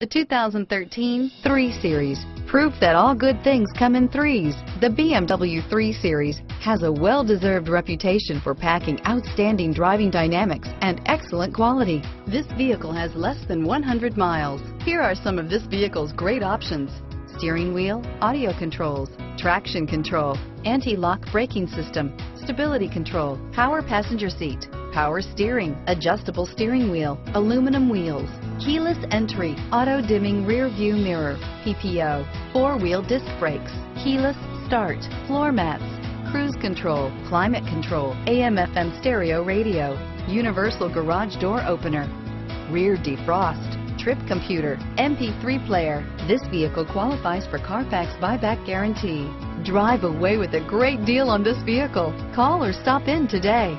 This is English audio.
The 2013 3 Series. Proof that all good things come in threes. The BMW 3 Series has a well-deserved reputation for packing outstanding driving dynamics and excellent quality. This vehicle has less than 100 miles. Here are some of this vehicle's great options: steering wheel audio controls, traction control, anti-lock braking system, stability control, power passenger seat, power steering, adjustable steering wheel, aluminum wheels, keyless entry, auto dimming rear view mirror, PPO, 4-wheel disc brakes, keyless start, floor mats, cruise control, climate control, AM/FM stereo radio, universal garage door opener, rear defrost, trip computer, MP3 player. This vehicle qualifies for Carfax buyback guarantee. Drive away with a great deal on this vehicle. Call or stop in today.